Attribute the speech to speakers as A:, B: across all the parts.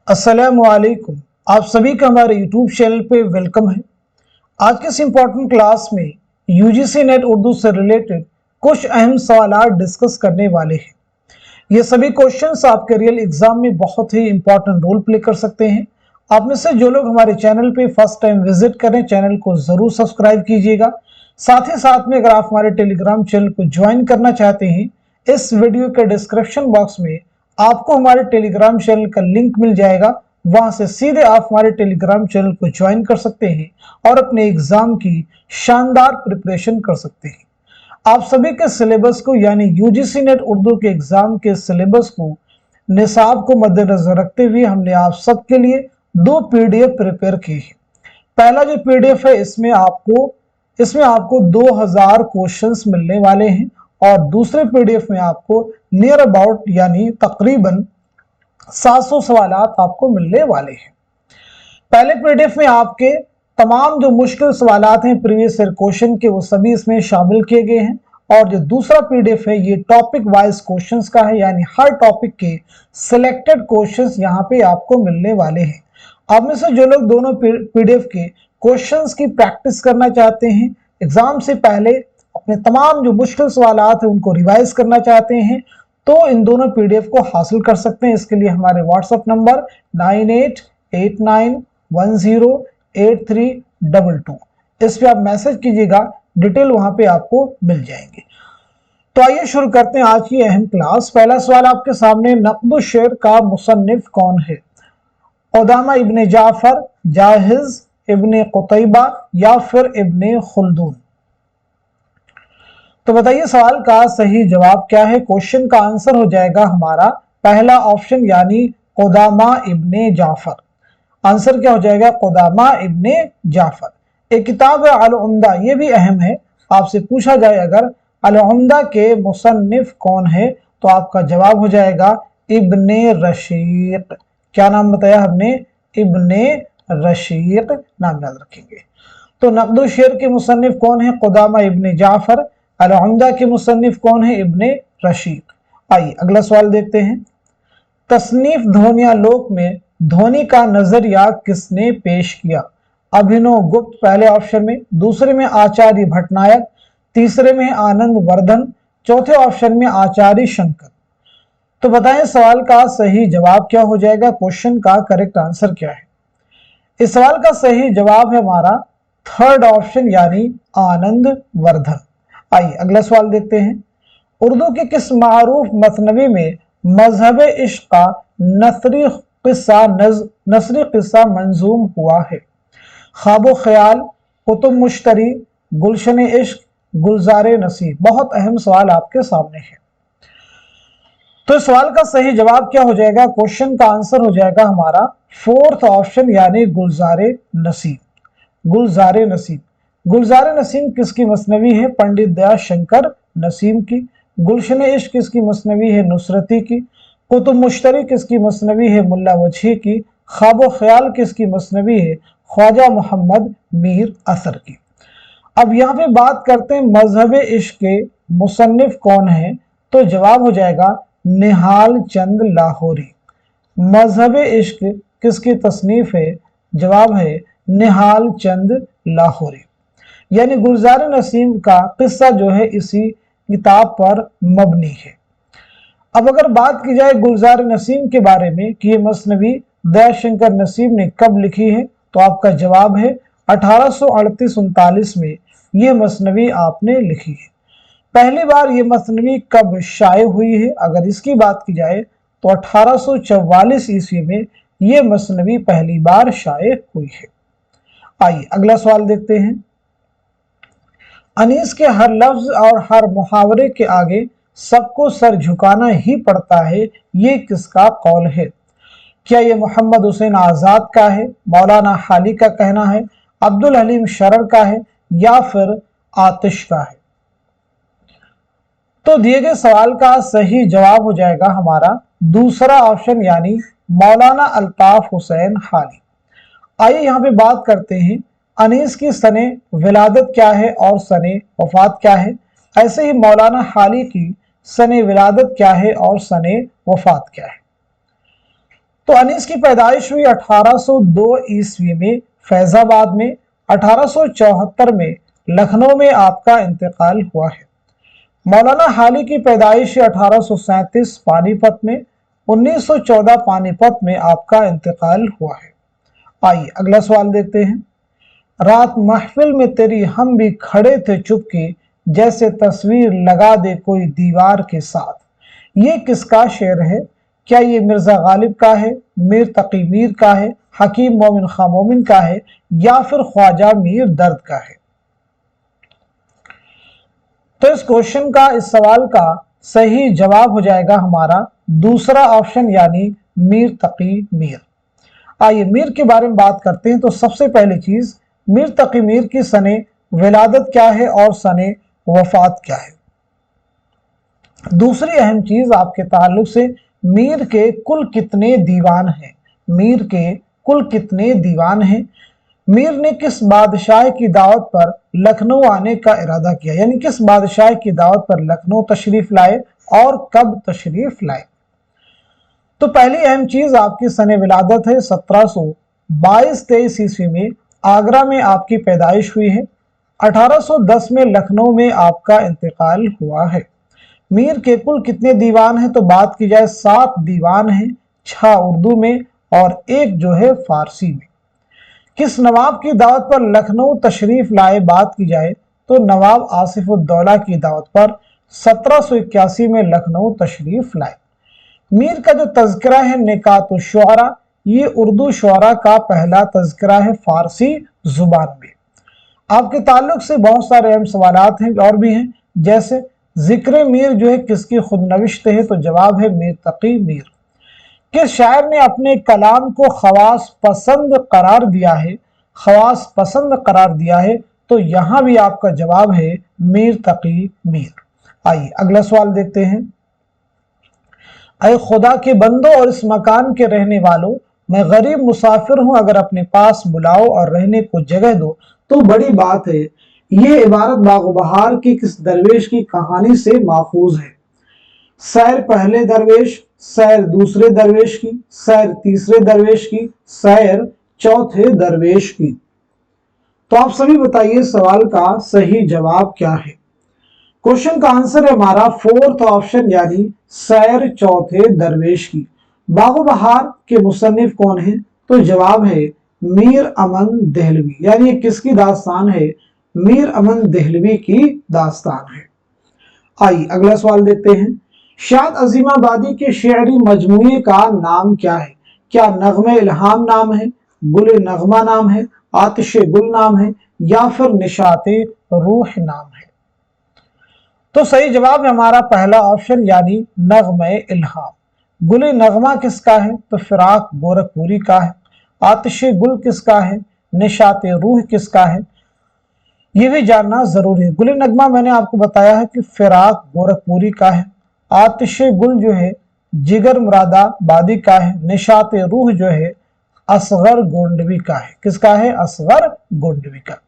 A: अस्सलामुअलैकुम। आप सभी का हमारे यूट्यूब चैनल पे वेलकम है। आज के इस इम्पोर्टेंट क्लास में यूजीसी नेट उर्दू से रिलेटेड कुछ अहम सवाल डिस्कस करने वाले हैं। ये सभी क्वेश्चंस आपके रियल एग्जाम में बहुत ही इंपॉर्टेंट रोल प्ले कर सकते हैं। आप में से जो लोग हमारे चैनल पे फर्स्ट टाइम विजिट करें, चैनल को जरूर सब्सक्राइब कीजिएगा। साथ ही साथ में अगर आप हमारे टेलीग्राम चैनल को ज्वाइन करना चाहते हैं, इस वीडियो के डिस्क्रिप्शन बॉक्स में आपको हमारे टेलीग्राम चैनल का लिंक मिल जाएगा। वहां से सीधे आप हमारे टेलीग्राम चैनल को ज्वाइन कर सकते हैं और अपने एग्जाम की शानदार प्रिपरेशन कर सकते हैं। आप सभी के सिलेबस को यानी यूजीसी नेट उर्दू के एग्जाम के सिलेबस को निसाब को मद्देनजर रखते हुए हमने आप सबके लिए दो पीडीएफ प्रिपेयर की है। पहला जो पीडीएफ है इसमें आपको 2000 क्वेश्चंस मिलने वाले हैं और दूसरे पीडीएफ में आपको नियर अबाउट यानी तकरीबन 700 सवालात आपको मिलने वाले हैं। पहले पीडीएफ में आपके तमाम जो मुश्किल सवालात हैं प्रीवियस ईयर क्वेश्चन के, वो सभी इसमें शामिल किए गए हैं। और जो दूसरा पीडीएफ है ये टॉपिक वाइज क्वेश्चंस का है, यानी हर टॉपिक के सिलेक्टेड क्वेश्चंस यहाँ पे आपको मिलने वाले हैं। आप में से जो लोग दोनों पीडीएफ के क्वेश्चंस की प्रैक्टिस करना चाहते हैं, एग्जाम से पहले अपने तमाम जो मुश्किल सवालात हैं उनको रिवाइज करना चाहते हैं, तो इन दोनों पीडीएफ को हासिल कर सकते हैं। इसके लिए हमारे व्हाट्सएप नंबर 9889108322 इस पे आप मैसेज कीजिएगा, डिटेल वहां पे आपको मिल जाएंगे। तो आइए शुरू करते हैं आज की अहम क्लास। पहला सवाल आपके सामने, नक़्द शेर का मुसन्निफ कौन है? क़ुदामा इब्ने जाफर, जाहिज, इब्ने क़ुतैबा या फिर इब्ने खुल्दून? तो बताइए सवाल का सही जवाब क्या है। क्वेश्चन का आंसर हो जाएगा हमारा पहला ऑप्शन यानी क़ुदामा इब्ने जाफर। आंसर क्या हो जाएगा? क़ुदामा इब्ने जाफर। एक किताब है अल उम्दा, ये भी अहम है। आपसे पूछा जाए अगर अल उम्दा के मुसन्निफ कौन है, तो आपका जवाब हो जाएगा इब्ने रशीक। क्या नाम बताया हमने? इब्ने रशीक नाम याद रखेंगे। तो नक़्द शेर के मुसन्निफ कौन है? क़ुदामा इब्ने जाफर। अल उम्दा के मुसन्निफ कौन है? इब्ने रशीक। आइए अगला सवाल देखते हैं। तसनीफ ध्वनियालोक में ध्वनि का नजरिया किसने पेश किया? अभिनव गुप्त पहले ऑप्शन में, दूसरे में आचार्य भट्टनायक, तीसरे में आनंद वर्धन, चौथे ऑप्शन में आचार्य शंकर। तो बताएं सवाल का सही जवाब क्या हो जाएगा? क्वेश्चन का करेक्ट आंसर क्या है? इस सवाल का सही जवाब है हमारा थर्ड ऑप्शन यानी आनंद वर्धन। आइए अगला सवाल देखते हैं। उर्दू के किस मारूफ मसनवी में मजहब इश्क का नसरी किस्सा मंजूम हुआ है? ख्वाबो ख्याल, कुतुब मुश्तरी, गुलशन इश्क, गुलजार नसीब। बहुत अहम सवाल आपके सामने है। तो इस सवाल का सही जवाब क्या हो जाएगा? क्वेश्चन का आंसर हो जाएगा हमारा फोर्थ ऑप्शन यानी गुलजार नसीब। गुलजार नसीब। गुलजार नसीम किसकी मसनवी है? पंडित दयाल शंकर नसीम की। गुलशन इश्क किसकी मसनवी है? नुसरती की। कुतुब मुश्तरी किसकी मसनवी है? मुल्ला वजही की। ख्वाबो ख्याल किसकी मसनवी है? ख्वाजा मोहम्मद मीर असर की। अब यहाँ पे बात करते हैं मजहब इश्क के मुसन्निफ कौन है, तो जवाब हो जाएगा निहाल चंद लाहौरी। मजहब इश्क किसकी तसनीफ है? जवाब है निहाल चंद लाहौरी। यानी गुलजार नसीम का किस्सा जो है इसी किताब पर मबनी है। अब अगर बात की जाए गुलजार नसीम के बारे में कि ये मसनवी दयाशंकर नसीम ने कब लिखी है, तो आपका जवाब है 1838-39 में ये मसनवी आपने लिखी है। पहली बार ये मसनवी कब शाये हुई है? अगर इसकी बात की जाए तो 1844 ईस्वी में ये मसनवी पहली बार शाये हुई है। आइए अगला सवाल देखते हैं। अनीस के हर लफ्ज और हर मुहावरे के आगे सबको सर झुकाना ही पड़ता है, ये किसका कौल है? क्या ये मोहम्मद हुसैन आजाद का है, मौलाना हाली का कहना है, अब्दुल हलीम शरर का है या फिर आतिश का है? तो दिए गए सवाल का सही जवाब हो जाएगा हमारा दूसरा ऑप्शन यानी मौलाना अल्ताफ हुसैन हाली। आइए यहाँ पे बात करते हैं अनीस की सने विलादत क्या है और सने वफात क्या है। ऐसे ही मौलाना हाली की सने विलादत क्या है और सने वफात क्या है। तो अनीस की पैदाइश हुई 1802 ईस्वी में फैजाबाद में, 1874 में लखनऊ में आपका इंतकाल हुआ है। मौलाना हाली की पैदाइश 1837 पानीपत में, 1914 पानीपत में आपका इंतकाल हुआ है। आइए अगला सवाल देखते हैं। रात महफिल में तेरी हम भी खड़े थे चुपके, जैसे तस्वीर लगा दे कोई दीवार के साथ। ये किसका शेर है? क्या ये मिर्जा गालिब का है, मीर तकी मीर का है, हकीम मोमिन खां मोमिन का है, या फिर ख्वाजा मीर दर्द का है? तो इस क्वेश्चन का, इस सवाल का सही जवाब हो जाएगा हमारा दूसरा ऑप्शन, यानी मीर तकी मीर। आइए मीर के बारे में बात करते हैं। तो सबसे पहली चीज, मीर तकी मीर की सने विलादत क्या है और सने वफात क्या है। दूसरी अहम चीज आपके ताल्लुक से, मीर के कुल कितने दीवान हैं? मीर के कुल कितने दीवान हैं? मीर ने किस बादशाह की दावत पर लखनऊ आने का इरादा किया, यानी किस बादशाह की दावत पर लखनऊ तशरीफ लाए और कब तशरीफ लाए? तो पहली अहम चीज आपकी सने विलादत है, 1722-23 ईस्वी में आगरा में आपकी पैदाइश हुई है। 1810 में लखनऊ में आपका इंतकाल हुआ है। मीर के कुल कितने दीवान हैं? तो बात की जाए 7 दीवान हैं, 6 उर्दू में और 1 जो है फारसी में। किस नवाब की दावत पर लखनऊ तशरीफ लाए बात की जाए तो नवाब आसिफ उद-दौला की दावत पर 1781 में लखनऊ तशरीफ लाए। मीर का जो तज़किरा है निकात शुअरा, ये उर्दू शुअरा का पहला तज़किरा है फारसी जुबान में। आपके ताल्लुक से बहुत सारे अहम सवालात हैं और भी हैं, जैसे जिक्र मीर जो है किसकी खुदनविश्त है? तो जवाब है मीर तकी मीर। किस शायर ने अपने कलाम को खवास पसंद करार दिया है? खवास पसंद करार दिया है, तो यहां भी आपका जवाब है मीर तकी मीर। आइए अगला सवाल देखते हैं। ऐ खुदा के बंदो और इस मकान के रहने वालों, मैं गरीब मुसाफिर हूं, अगर अपने पास बुलाओ और रहने को जगह दो तो बड़ी बात है। ये इबारत बागो बहार की किस दरवेश की कहानी से माखूज है? सैर पहले दरवेश, सैर दूसरे दरवेश की, सैर तीसरे दरवेश की, सैर चौथे दरवेश की। तो आप सभी बताइए सवाल का सही जवाब क्या है? क्वेश्चन का आंसर है हमारा 4th ऑप्शन, यानी सैर चौथे दरवेश की। बागो बहार के मुसन्निफ कौन है? तो जवाब है मीर अमन देहलवी, यानी किसकी दास्तान है? मीर अमन देहलवी की दास्तान है। आइए अगला सवाल देखते हैं। शाद अजीमाबादी के शेरी मजमूए का नाम क्या है? क्या नगमे इल्हाम नाम है, गुले नगमा नाम है, आतिशे गुल नाम है, या फिर निशाते रूह नाम है? तो सही जवाब है हमारा पहला ऑप्शन, यानी नगमे इल्हाम। गुले नगमा किसका है? तो फिराक गोरखपुरी का है। आतिशे गुल किसका है? निशाते रूह किसका है? ये भी जानना जरूरी है। गुले नगमा मैंने आपको बताया है कि फिराक गोरखपुरी का है। आतिशे गुल जो है जिगर मुरादाबादी का है। निशाते रूह जो है असगर गोंडवी का है। किसका है? असगर गोंडवी का।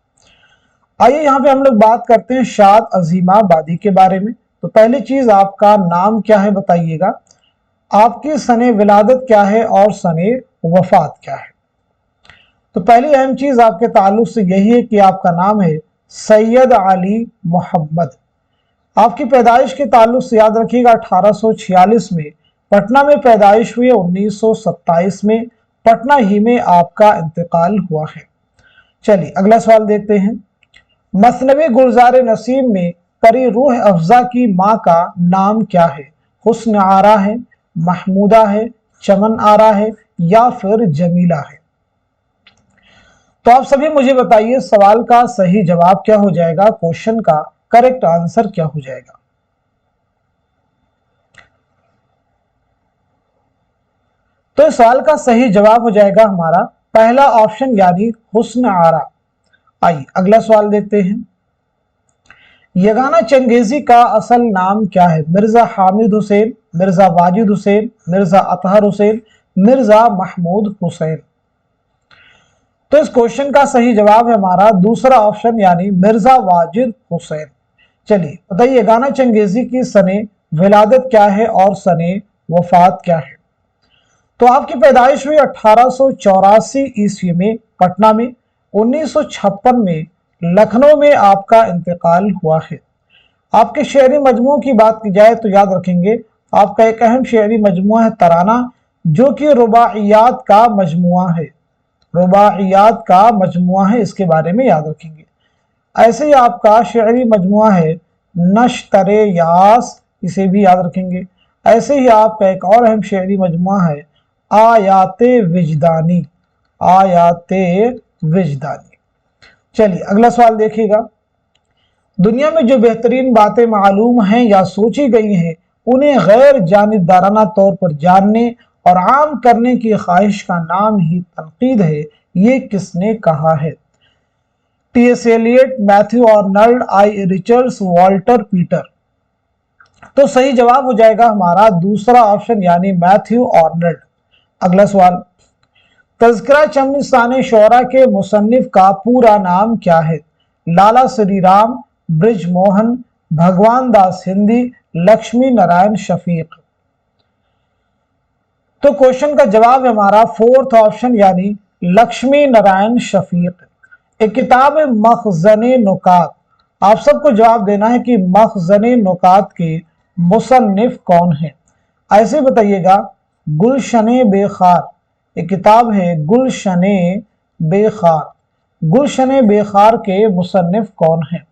A: आइए यहाँ पे हम लोग बात करते हैं शाद अजीमाबादी के बारे में। तो पहली चीज, आपका नाम क्या है बताइएगा, आपकी सने विलादत क्या है और सने वफात क्या है। तो पहली अहम चीज आपके ताल्लुक से यही है कि आपका नाम है सैयद अली मोहम्मद। आपकी पैदाइश के ताल्लुक से याद रखिएगा 1846 में पटना में पैदाइश हुई है। 1927 में पटना ही में आपका इंतकाल हुआ है। चलिए अगला सवाल देखते हैं। मसनवी गुलजार नसीम में परी रूह अफजा की माँ का नाम क्या है? हुस्न आरा है, महमूदा है, चमन आरा है, या फिर जमीला है? तो आप सभी मुझे बताइए सवाल का सही जवाब क्या हो जाएगा, क्वेश्चन का करेक्ट आंसर क्या हो जाएगा। तो इस सवाल का सही जवाब हो जाएगा हमारा पहला ऑप्शन, यानी हुस्न आरा। आइए अगला सवाल देखते हैं। यगाना चंगेजी का असल नाम क्या है? मिर्जा हामिद हुसैन, मिर्जा वाजिद हुसैन, मिर्जा अतहर हुसैन, मिर्जा महमूद हुसैन? तो इस क्वेश्चन का सही जवाब है हमारा दूसरा ऑप्शन, यानी मिर्जा वाजिद हुसैन। चलिए बताइए यगाना चंगेजी की सने विलादत क्या है और सने वफात क्या है? तो आपकी पैदाइश हुई 1884 ईस्वी में पटना में। 1956 में लखनऊ में आपका इंतकाल हुआ है। आपके शेरी मजमू की बात की जाए तो याद रखेंगे आपका एक अहम शेरी मजमुआ है तराना, जो कि रुबाइयात का मजमुआ है। रुबाइयात का मजमुआ है, इसके बारे में याद रखेंगे। ऐसे ही आपका शेरी मजमुआ है नश्तरे यास, इसे भी याद रखेंगे। ऐसे ही आपका एक और अहम शेरी मजमुआ है आयाते विजदानी, आयाते विजदानी। चलिए अगला सवाल देखिएगा। दुनिया में जो बेहतरीन बातें मालूम हैं या सोची गई हैं, उन्हें गैर जानिबदाराना तौर पर जानने और आम करने की ख्वाहिश का नाम ही तनकीद है। ये किसने कहा है? टी.एस. एलियट, मैथ्यू आर्नल्ड, आई रिचर्ड्स, वॉल्टर पीटर। तो सही जवाब हो जाएगा हमारा दूसरा ऑप्शन यानी मैथ्यू आर्नल्ड। अगला सवाल, तज़किरा चमनिस्तान शोरा के मुसन्निफ का पूरा नाम क्या है? लाला श्री राम, ब्रिज मोहन, भगवान दास हिंदी, लक्ष्मी नारायण शफीक। तो क्वेश्चन का जवाब है हमारा फोर्थ ऑप्शन यानी लक्ष्मी नारायण शफीक। एक किताब है मखज़ने नुकात। आप सबको जवाब देना है कि मखज़ने नुकात के मुसन्निफ कौन है। ऐसे बताइएगा गुलशने बेखार, एक किताब है गुलशने बेखार। गुलशने बेखार के मुसन्निफ कौन है?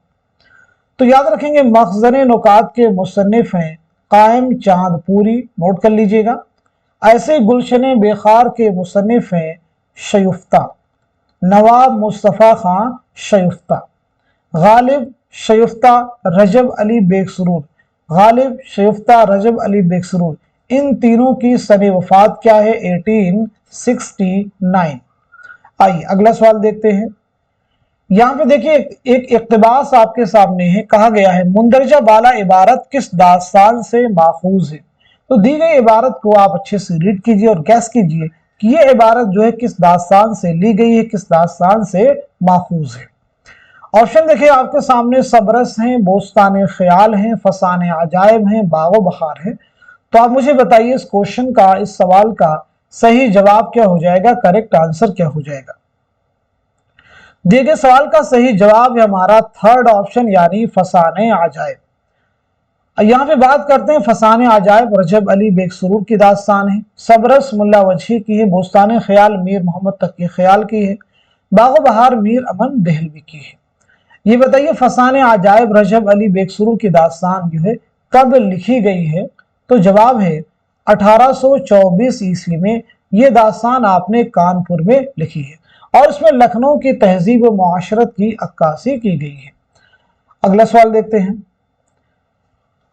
A: तो याद रखेंगे मखज़ने नुकात के मुसन्निफ हैं कायम चांदपुरी, नोट कर लीजिएगा। ऐसे गुलशने बेखार के मुसन्निफ हैं शयुफ्ता, नवाब मुस्तफ़ा खां शयुफ्ता, गालिब शयुफ्ता, रजब अली बेगसरूर, गालिब शयुफ्ता, रजब अली बेगसरूर। इन तीनों की सने वफात क्या है? 1869। आइए अगला सवाल देखते हैं। यहाँ पे देखिए एक इक़्तिबास आपके सामने है। कहा गया है मुंदरजा बाला इबारत किस दास्तान से माखूज है? तो दी गई इबारत को आप अच्छे से रीड कीजिए और गैस कीजिए कि ये इबारत जो है किस दास्तान से ली गई है, किस दास्तान से माखूज है। ऑप्शन देखिए आपके सामने, सबरस हैं, बोस्तान ख्याल हैं, फसान अजायब हैं, बागो बहार है। तो आप मुझे बताइए इस क्वेश्चन का, इस सवाल का सही जवाब क्या हो जाएगा, करेक्ट आंसर क्या हो जाएगा? दिए गए सवाल का सही जवाब है हमारा थर्ड ऑप्शन यानी फसाने अजायब। यहाँ पे बात करते हैं फसाने अजायब रजब अली बेगसरूर की दास्तान है, सबरस मुल्ला वजही की है, बोस्तान ख्याल मीर मोहम्मद तकी ख्याल की है, बागो बहार मीर अमन देहलवी की है। ये बताइए फसाने अजायब रजब अली बेगसरूर की दास्तान जो है कब लिखी गई है? तो जवाब है 1824 ईस्वी में ये दास्तान आपने कानपुर में लिखी है और इसमें लखनऊ की तहजीब व मुआशरत की अक्कासी की गई है। अगला सवाल देखते हैं।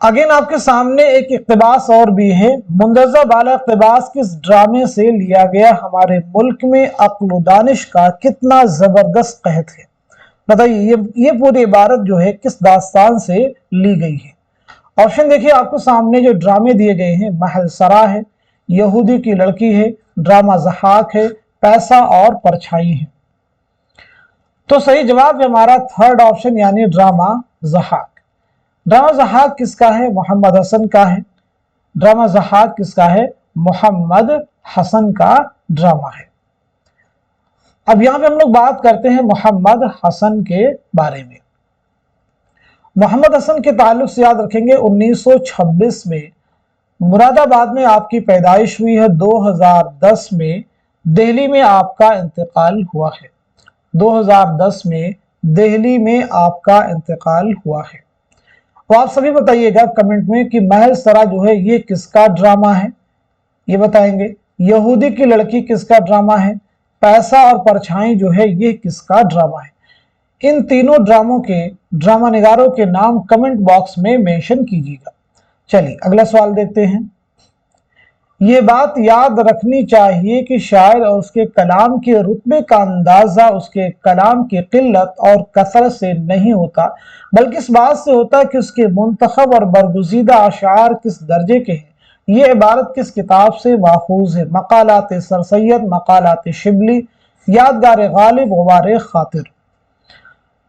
A: अगेन आपके सामने एक इक़्तिबास और भी है। मुंदरजा बाला इक़्तिबास किस ड्रामे से लिया गया? हमारे मुल्क में अक्ल दानिश का कितना जबरदस्त कहत है। बताइए ये पूरी इबारत जो है किस दास्तान से ली गई है? ऑप्शन देखिए आपके सामने जो ड्रामे दिए गए हैं, महल सरा है, यहूदी की लड़की है, ड्रामा ज़हाक है, पैसा और परछाई है। तो सही जवाब है हमारा थर्ड ऑप्शन यानी ड्रामा ज़हाक। ड्रामा ज़हाक किसका है? मोहम्मद हसन का है। ड्रामा ज़हाक किसका है? मोहम्मद हसन का ड्रामा है। अब यहां पे हम लोग बात करते हैं मोहम्मद हसन के बारे में। मोहम्मद हसन के ताल्लुक से याद रखेंगे 1926 में मुरादाबाद में आपकी पैदाइश हुई है। 2010 में दिल्ली में आपका इंतकाल हुआ है। 2010 में दिल्ली में आपका इंतकाल हुआ है। तो आप सभी बताइएगा कमेंट में कि महल सरा जो है ये किसका ड्रामा है, ये बताएंगे। यहूदी की लड़की किसका ड्रामा है, पैसा और परछाई जो है ये किसका ड्रामा है। इन तीनों ड्रामों के ड्रामा निगारों के नाम कमेंट बॉक्स में मेंशन कीजिएगा। चलिए अगला सवाल देखते हैं। ये बात याद रखनी चाहिए कि शायर और उसके कलाम के रुतबे का अंदाजा उसके कलाम की किल्लत और कसरत से नहीं होता, बल्कि इस बात से होता है कि उसके मुंतखब और बरगुज़ीदा अशार किस दर्जे के हैं। ये इबारत किस किताब से माखूज है? मकालात सर सैयद, मकालात शिबली, यादगार गालिब, गुबार खातिर।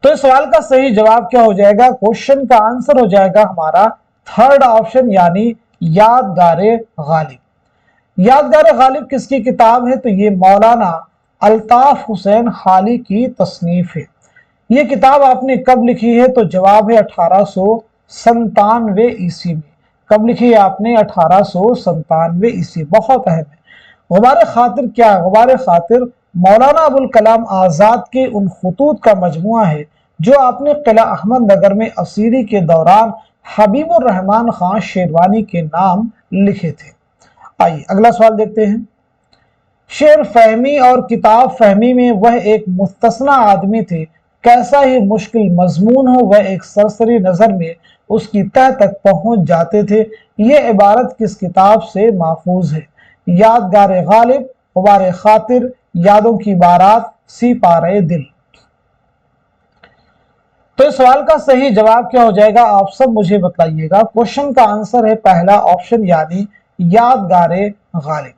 A: तो इस सवाल का सही जवाब क्या हो जाएगा? क्वेश्चन का आंसर हो जाएगा हमारा थर्ड ऑप्शन यानी यादगार गालिब। यादगार गालिब किसकी किताब है? तो ये मौलाना अल्ताफ हुसैन खाली की तसनीफ है। ये किताब आपने कब लिखी है? तो जवाब है 1897 ईस्वी में। कब लिखी है आपने? 1897 ईस्वी। बहुत अहम है। गुबार खातिर क्या है? गुबार खातिर मौलाना अबुल कलाम आज़ाद के उन खतूत का मजमुआ है जो आपने किला अहमद नगर में असीरी के दौरान हबीबुर रहमान खान शेरवानी के नाम लिखे थे। आइए अगला सवाल देखते हैं। शेर फहमी और किताब फहमी में वह एक मुस्तस्ना आदमी थे, कैसा ही मुश्किल मजमून हो वह एक सरसरी नजर में उसकी तह तक पहुंच जाते थे। ये इबारत किस किताब से माखूज है? यादगार गालिब, गुबार खातिर, यादों की बारात, सिपारे दिल। तो इस सवाल का सही जवाब क्या हो जाएगा? आप सब मुझे बताइएगा। क्वेश्चन का आंसर है पहला ऑप्शन यानी यादगारे गालिब।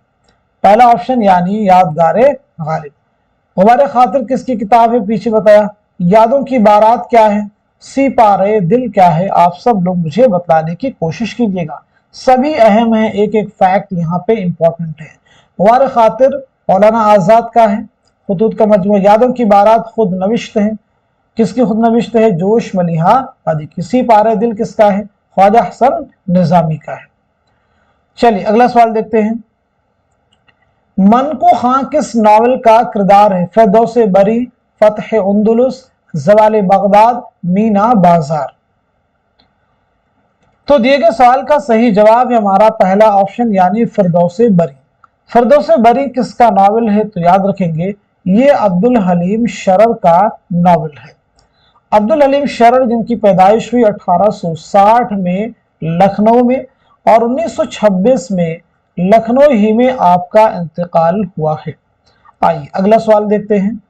A: पहला ऑप्शन यानी यादगारे गालिब। गुबार खातिर किसकी किताब है? पीछे बताया। यादों की बारात क्या है? सिपारे दिल क्या है? आप सब लोग मुझे बताने की कोशिश कीजिएगा। सभी अहम है, एक एक फैक्ट यहाँ पे इंपॉर्टेंट है। गुबार खातिर मौलाना आजाद का है, खुतूत का मजमूआ। यादों की बारात खुद नविश्त है। किसकी खुद नविश्त है? जोश मलिहा आदि की। सिपारे दिल किसका है? ख्वाजा हसन निजामी का है। चलिए अगला सवाल देखते हैं। मनकू खां किस नावल का किरदार है? फिरदौस बरी, फतह उंदुलुस, जवाल बगदाद, मीना बाजार। तो दिए गए सवाल का सही जवाब है हमारा पहला ऑप्शन यानी फिरदौस बरी। फिरदौस बरी किसका नावल है? तो याद रखेंगे ये अब्दुल हलीम शरर का नावल है। अब्दुल हलीम शरर जिनकी पैदाइश हुई 1860 में लखनऊ में और 1926 में लखनऊ ही में आपका इंतकाल हुआ है। आइए अगला सवाल देखते हैं।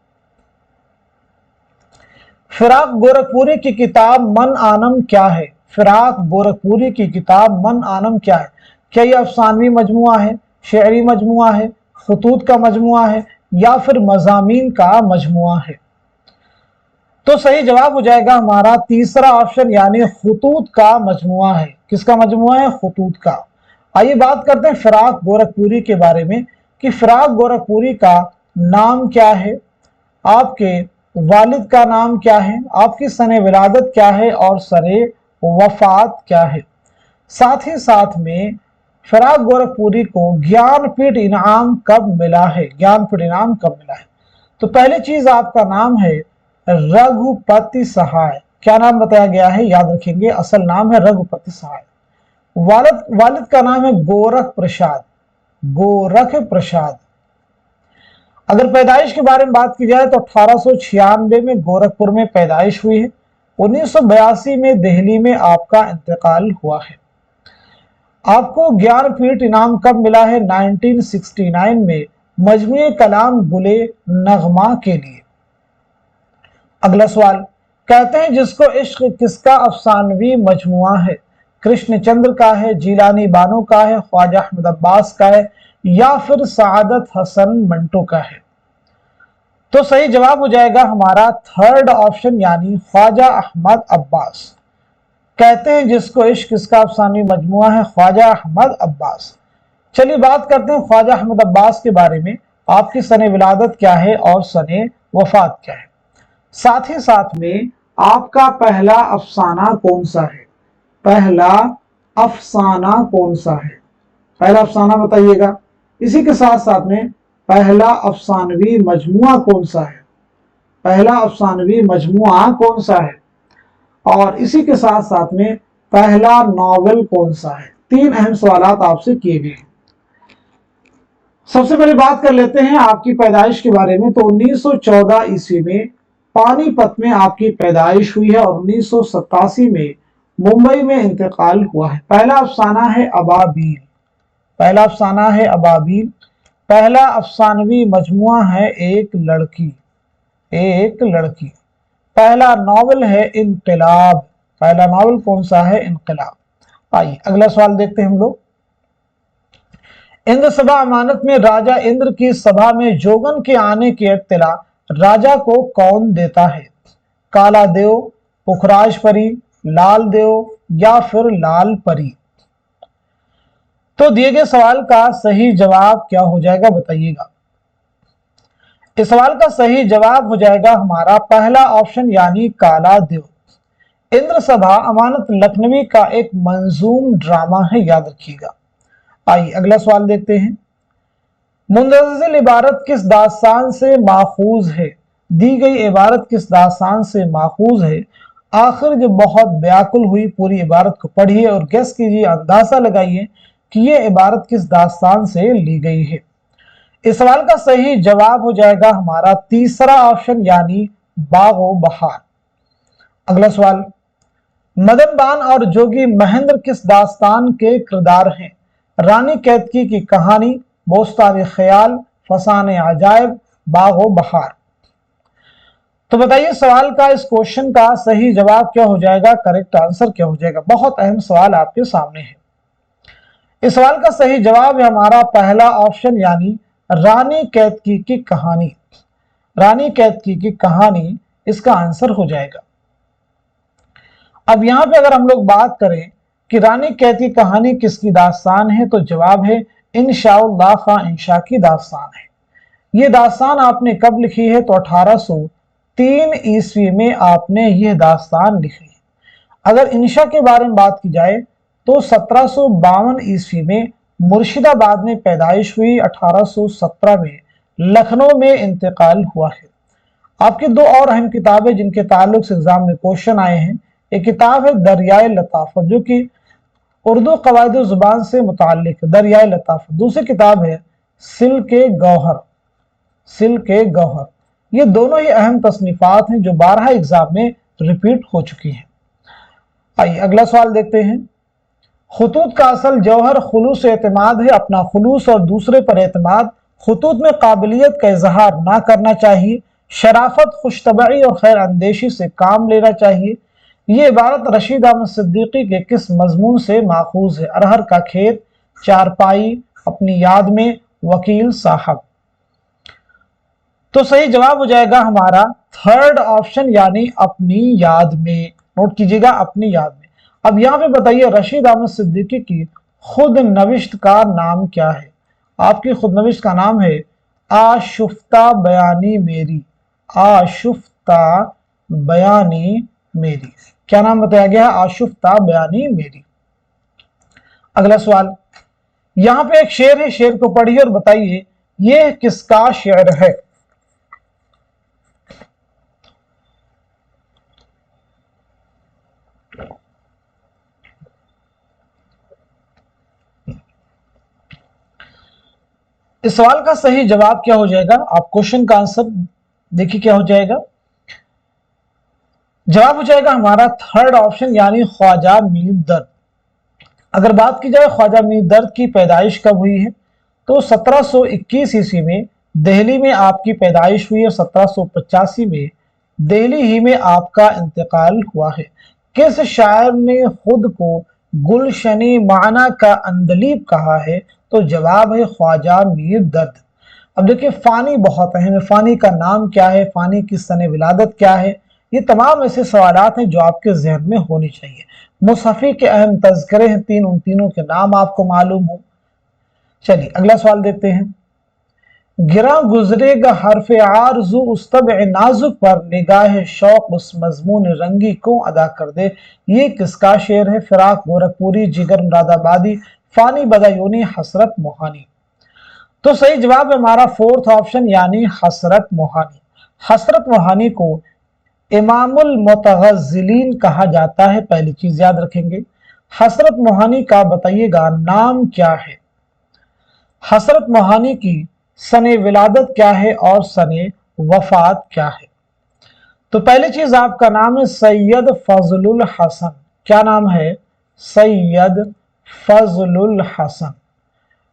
A: फिराक गोरखपुरी की किताब मन आनम क्या है? फिराक गोरखपुरी की किताब मन आनम क्या है? क्या यह अफसानवी मजमुआ है, शेरी मजमुआ है, खतूत का मजमुआ है या फिर मजामीन का मजमुआ है? तो सही जवाब हो जाएगा हमारा तीसरा ऑप्शन यानी खतूत का मजमुआ है। किसका मजमुआ है? खतूत का। आइए बात करते हैं फिराक गोरखपुरी के बारे में कि फिराक गोरखपुरी का नाम क्या है, आपके वालिद का नाम क्या है, आपकी सने विलादत क्या है और सरे वफात क्या है। साथ ही साथ में फिराक गोरखपुरी को ज्ञानपीठ इनाम कब मिला है? ज्ञानपीठ इनाम कब मिला है? तो पहली चीज आपका नाम है रघुपति सहाय। क्या नाम बताया गया है? याद रखेंगे असल नाम है रघुपति सहाय। वालिद का नाम है गोरख प्रसाद। गोरख प्रसाद। अगर पैदाइश के बारे में बात की जाए तो 1896 में गोरखपुर में पैदाइश हुई है। 1982 में दिल्ली में आपका इंतकाल हुआ है। आपको ज्ञानपीठ इनाम कब मिला है? 1969 में मजमूए कलाम गुले नगमा के लिए। अगला सवाल, कहते हैं जिसको इश्क किसका अफसानवी मजमुआ है? कृष्णचंद्र का है, जीलानी बानो का है, ख्वाजा अहमद अब्बास का है या फिर सआदत हसन मंटो का है? तो सही जवाब हो जाएगा हमारा थर्ड ऑप्शन यानी ख्वाजा अहमद अब्बास। कहते हैं जिसको इश्क किसका अफसानवी मजमुआ है? ख्वाजा अहमद अब्बास। चलिए बात करते हैं ख्वाजा अहमद अब्बास के बारे में। आपकी सने विलादत क्या है और सने वफात क्या है? साथ ही साथ में आपका पहला अफसाना कौन सा है? पहला अफसाना कौन सा है? पहला अफसाना बताइएगा। इसी के साथ साथ में पहला अफसानवी मजमुआ कौन सा है? पहला अफसानवी मजमुआ कौन सा है? और इसी के साथ साथ में पहला नॉवेल कौन सा है? तीन अहम सवाल आपसे किए गए। सबसे पहले बात कर लेते हैं आपकी पैदाइश के बारे में। तो 1914 ईस्वी में पानीपत में आपकी पैदाइश हुई है और 1987 में मुंबई में इंतकाल हुआ है। पहला अफसाना है अबाबील। पहला अफसाना है अबाबील। पहला अफसानवी मजमुआ है एक लड़की। एक लड़की। पहला नॉवेल है इनकलाब। पहला नॉवेल कौन सा है? इनकलाब। आइए अगला सवाल देखते हैं हम लोग। इंद्र सभा अमानत में राजा इंद्र की सभा में जोगन के आने की इत्तला राजा को कौन देता है? काला देव, पुखराज परी, लाल देव या फिर लाल परी? तो दिए गए सवाल का सही जवाब क्या हो जाएगा बताइएगा। इस सवाल का सही जवाब हो जाएगा हमारा पहला ऑप्शन यानी काला देव। इंद्र सभा अमानत लखनवी का एक मंजूम ड्रामा है, याद रखिएगा। आइए अगला सवाल देखते हैं। मुंदजिल इबारत किस दास्तान से माखूज है? दी गई इबारत किस दास्तान से माखूज है? आखिर जब बहुत व्याकुल हुई पूरी इबारत को पढ़िए और गेस कीजिए, अंदाजा लगाइए कि ये इबारत किस दास्तान से ली गई है। इस सवाल का सही जवाब हो जाएगा हमारा तीसरा ऑप्शन यानी बागो बहार। अगला सवाल, मदन बान और जोगी महेंद्र किस दास्तान के किरदार हैं? रानी कैतकी की कहानी, बोस्तान ख्याल, फसान अजायब, बागो बहार। तो बताइए सवाल का, इस क्वेश्चन का सही जवाब क्या हो जाएगा, करेक्ट आंसर क्या हो जाएगा। बहुत अहम सवाल आपके सामने है। इस सवाल का सही जवाब है हमारा पहला ऑप्शन यानी रानी कैतकी की कहानी। रानी कैतकी की कहानी इसका आंसर हो जाएगा। अब यहां पे अगर हम लोग बात करें कि रानी कैतकी कहानी किसकी दास्तान है, तो जवाब है इंशाउल्लाह खां इंशा की दास्तान है। ये दास्तान आपने कब लिखी है, तो 1803 ईस्वी में आपने यह दास्तान लिखी है। अगर इंशा के बारे में बात की जाए तो 1752 ईस्वी में मुर्शिदाबाद में पैदाइश हुई, 1817 में लखनऊ में इंतकाल हुआ है। आपकी दो और अहम किताबें जिनके ताल्लुक से एग्जाम में क्वेश्चन आए हैं, एक किताब है दरियाए लताफत जो कि उर्दू कवायद जुबान से मुताल्लिक है, दरियाए लताफत। दूसरी किताब है सिल्के गौहर। सिल्के गौहर, ये दोनों ही अहम तसनीफात हैं जो 12 एग्जाम में रिपीट हो चुकी हैं। आइए अगला सवाल देखते हैं। खुतूत का असल जौहर खुलूस एतमाद है। अपना खुलूस और दूसरे पर एतमाद, खुतूत में काबिलियत का इजहार ना करना चाहिए, शराफत, खुशतबई और खैर अंदेशी से काम लेना चाहिए। ये इबारत रशीद अहमद सिद्दीकी के किस मजमून से माखूज है? अरहर का खेत, चारपाई, अपनी याद में, वकील साहब। तो सही जवाब हो जाएगा हमारा थर्ड ऑप्शन यानी अपनी याद में। नोट कीजिएगा, अपनी याद में। अब यहां पे बताइए रशीद अहमद सिद्दीकी की खुद नविश्त का नाम क्या है? आपकी खुद नविश्त का नाम है आशुफ्ता बयानी मेरी। आशुफ्ता बयानी मेरी, क्या नाम बताया गया है? आशुफ्ता बयानी मेरी। अगला सवाल, यहां पे एक शेर है, शेर को पढ़िए और बताइए ये किसका शेर है। इस सवाल का सही जवाब क्या हो जाएगा? आप क्वेश्चन का आंसर देखिए क्या हो जाएगा। जवाब हो जाएगा हमारा थर्ड ऑप्शन यानी ख्वाजा मीर दर्द। अगर बात की जाए ख्वाजा मीर दर्द की पैदाइश कब हुई है, तो 1721 ईस्वी में दिल्ली में आपकी पैदाइश हुई और 1785 में दिल्ली ही में आपका इंतकाल हुआ है। किस शायर ने खुद को गुलशनी माना का अंदलीब कहा है, तो जवाब है ख्वाजा मीर दर्द। अब देखिए फानी बहुत अहम है, फानी का नाम क्या है, फानी की सने विलादत क्या है, ये तमाम ऐसे सवालात हैं जो आपके जहन में होने चाहिए। मुसहफ़ी के अहम तज़किरे हैं तीन, उन तीनों के नाम आपको मालूम हो। चलिए अगला सवाल देखते हैं। गिरा गुजरेगा हरफ आरज़ू उस तबअ नाजुक पर निगाह शौक उस मजमून रंगी को अदा कर दे। ये किसका शेर है? फिराक गोरखपुरी, जिगर मुरादाबादी, फानी बदायूनी, हसरत मोहानी। तो सही जवाब है हमारा फोर्थ ऑप्शन यानी हसरत मोहानी। हसरत मोहानी को इमामुल मुतगज़्ज़िलीन कहा जाता है, पहली चीज याद रखेंगे। हसरत मोहानी का बताइएगा नाम क्या है? हसरत मोहानी की सने विलादत क्या है और सने वफात क्या है? तो पहली चीज आपका नाम है सैयद फजलुल हसन। क्या नाम है? सैयद फजलुल हसन।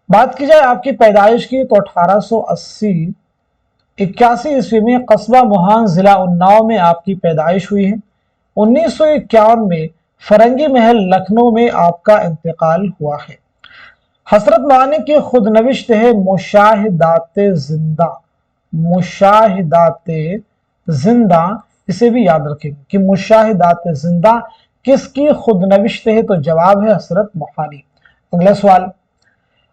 A: बात की जाए आपकी पैदाइश की तो 1881 ईस्वी में कस्बा मुहान जिला उन्नाव में आपकी पैदाइश हुई है। 1951 में फरंगी महल लखनऊ में आपका इंतकाल हुआ है। हसरत मोहानी की खुद नविश्त है मुशाहिदाते जिंदा। मुशाहिदाते जिंदा, इसे भी याद रखेंगे कि मुशाहिदाते जिंदा किसकी खुद नविश्त है, तो जवाब है हसरत मोहानी। अगला सवाल,